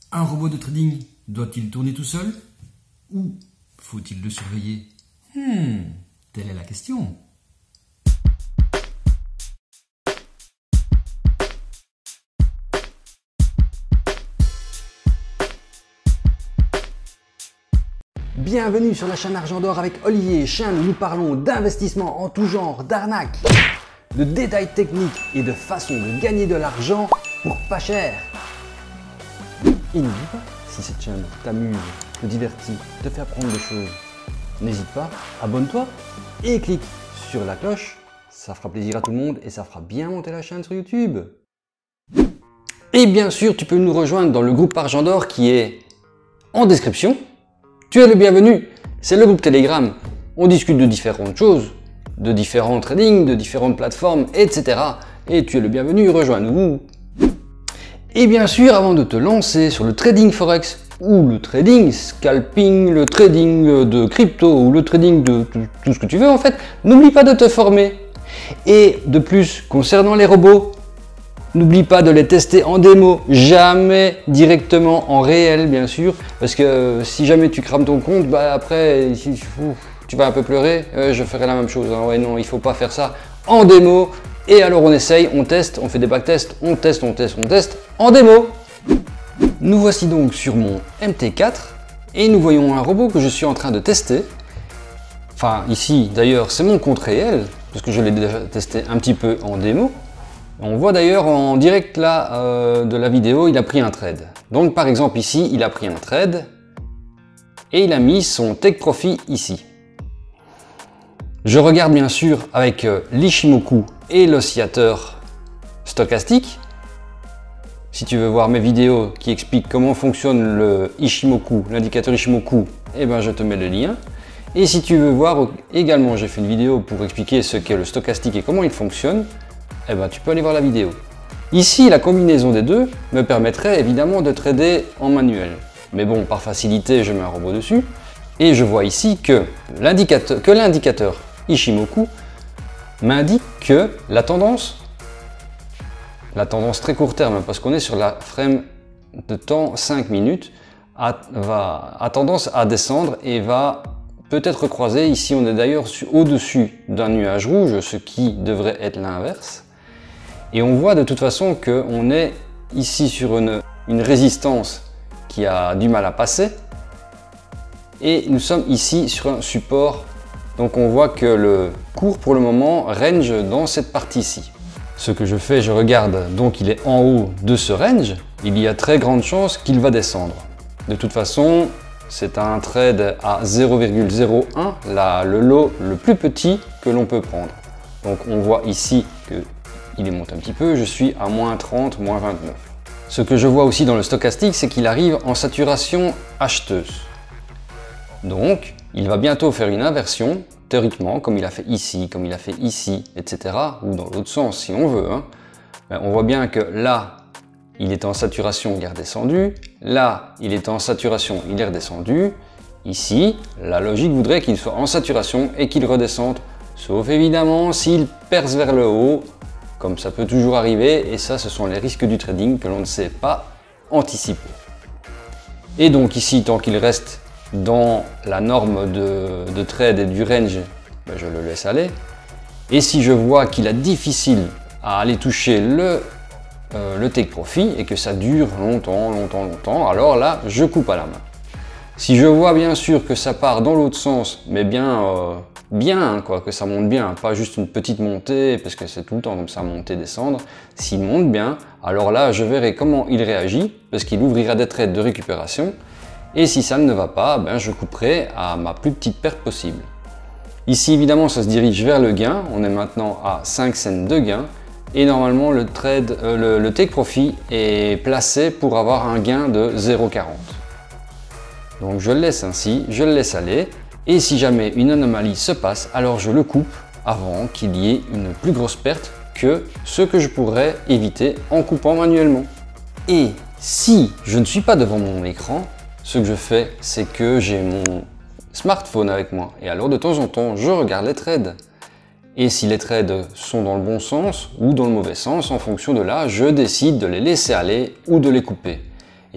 Un robot de trading doit-il tourner tout seul? Ou faut-il le surveiller? Telle est la question. Bienvenue sur la chaîne Argent d'Or avec Olivier, chaîne où nous parlons d'investissement en tout genre, d'arnaques, de détails techniques et de façons de gagner de l'argent pour pas cher. Et n'oublie pas, si cette chaîne t'amuse, te divertit, te fait apprendre des choses, n'hésite pas, abonne-toi et clique sur la cloche, ça fera plaisir à tout le monde et ça fera bien monter la chaîne sur YouTube. Et bien sûr, tu peux nous rejoindre dans le groupe Argent d'Or qui est en description. Tu es le bienvenu, c'est le groupe Telegram. On discute de différentes choses, de différents trading, de différentes plateformes, etc. Et tu es le bienvenu, rejoins-nous. Et bien sûr, avant de te lancer sur le trading forex, ou le trading scalping, le trading de crypto, ou le trading de tout ce que tu veux en fait, n'oublie pas de te former. Et de plus, concernant les robots, n'oublie pas de les tester en démo, jamais directement en réel bien sûr, parce que si jamais tu crames ton compte, bah après tu vas un peu pleurer, je ferai la même chose, hein. Ouais non, il faut pas faire ça en démo, et alors on essaye, on teste, on fait des backtests, on teste en démo. Nous voici donc sur mon MT4, et nous voyons un robot que je suis en train de tester. Enfin ici d'ailleurs c'est mon compte réel, parce que je l'ai déjà testé un petit peu en démo. On voit d'ailleurs en direct là de la vidéo, il a pris un trade. Donc par exemple ici, il a pris un trade et il a mis son take profit ici. Je regarde bien sûr avec l'Ichimoku et l'oscillateur stochastique. Si tu veux voir mes vidéos qui expliquent comment fonctionne le Ichimoku, l'indicateur Ichimoku, eh ben je te mets le lien. Et si tu veux voir également, j'ai fait une vidéo pour expliquer ce qu'est le stochastique et comment il fonctionne. Eh ben, tu peux aller voir la vidéo. Ici, la combinaison des deux me permettrait évidemment de trader en manuel. Mais bon, par facilité, je mets un robot dessus. Et je vois ici que l'indicateur Ichimoku m'indique que la tendance très court terme, parce qu'on est sur la frame de temps 5 minutes, a tendance à descendre et va peut-être recroiser. Ici, on est d'ailleurs au-dessus d'un nuage rouge, ce qui devrait être l'inverse. Et on voit de toute façon qu'on est ici sur une résistance qui a du mal à passer. Et nous sommes ici sur un support. Donc on voit que le cours pour le moment range dans cette partie-ci. Ce que je fais, je regarde, donc il est en haut de ce range. Il y a très grande chance qu'il va descendre. De toute façon, c'est un trade à 0,01, le lot le plus petit que l'on peut prendre. Donc on voit ici que il monte un petit peu, je suis à moins 30, moins 29. Ce que je vois aussi dans le stochastique, c'est qu'il arrive en saturation acheteuse. Donc, il va bientôt faire une inversion, théoriquement, comme il a fait ici, comme il a fait ici, etc. Ou dans l'autre sens, si on veut. Hein. On voit bien que là, il est en saturation, il est redescendu. Là, il est en saturation, il est redescendu. Ici, la logique voudrait qu'il soit en saturation et qu'il redescende. Sauf évidemment s'il perce vers le haut, comme ça peut toujours arriver, et ça ce sont les risques du trading que l'on ne sait pas anticiper. Et donc ici, tant qu'il reste dans la norme de trade et du range, ben je le laisse aller. Et si je vois qu'il est difficile à aller toucher le take profit et que ça dure longtemps, alors là je coupe à la main. Si je vois bien sûr que ça part dans l'autre sens, mais bien quoi, que ça monte bien, pas juste une petite montée, parce que c'est tout le temps comme ça, monter, descendre. S'il monte bien, alors là, je verrai comment il réagit, parce qu'il ouvrira des trades de récupération, et si ça ne va pas, ben, je couperai à ma plus petite perte possible. Ici, évidemment, ça se dirige vers le gain, on est maintenant à 5 cents de gain, et normalement, le take profit est placé pour avoir un gain de 0,40. Donc je le laisse ainsi, je le laisse aller. Et si jamais une anomalie se passe, alors je le coupe avant qu'il y ait une plus grosse perte que ce que je pourrais éviter en coupant manuellement. Et si je ne suis pas devant mon écran, ce que je fais, c'est que j'ai mon smartphone avec moi. Et alors de temps en temps, je regarde les trades. Et si les trades sont dans le bon sens ou dans le mauvais sens, en fonction de là, je décide de les laisser aller ou de les couper.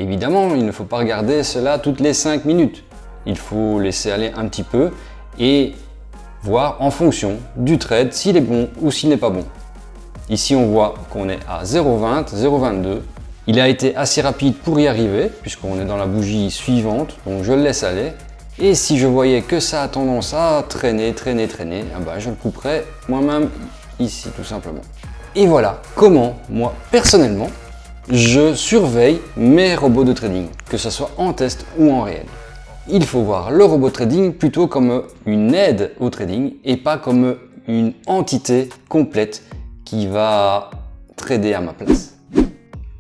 Évidemment, il ne faut pas regarder cela toutes les 5 minutes. Il faut laisser aller un petit peu et voir en fonction du trade s'il est bon ou s'il n'est pas bon. Ici, on voit qu'on est à 0,20, 0,22. Il a été assez rapide pour y arriver puisqu'on est dans la bougie suivante, donc je le laisse aller. Et si je voyais que ça a tendance à traîner, je le couperais moi-même ici tout simplement. Et voilà comment moi personnellement je surveille mes robots de trading, que ce soit en test ou en réel. Il faut voir le robot trading plutôt comme une aide au trading et pas comme une entité complète qui va trader à ma place.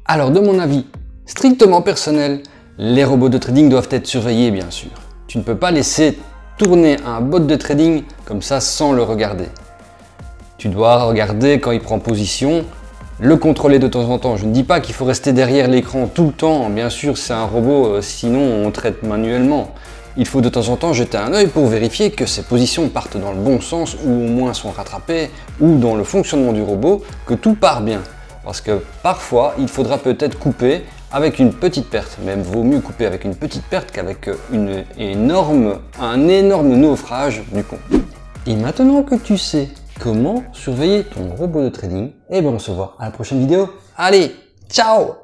Alors de mon avis strictement personnel, les robots de trading doivent être surveillés bien sûr. Tu ne peux pas laisser tourner un bot de trading comme ça sans le regarder. Tu dois regarder quand il prend position, le contrôler de temps en temps. Je ne dis pas qu'il faut rester derrière l'écran tout le temps, bien sûr c'est un robot, sinon on traite manuellement. Il faut de temps en temps jeter un œil pour vérifier que ses positions partent dans le bon sens ou au moins sont rattrapées, ou dans le fonctionnement du robot, que tout part bien. Parce que parfois il faudra peut-être couper avec une petite perte, même vaut mieux couper avec une petite perte qu'avec un énorme naufrage du compte. Et maintenant que tu sais comment surveiller ton robot de trading, on se voit à la prochaine vidéo. Allez, ciao!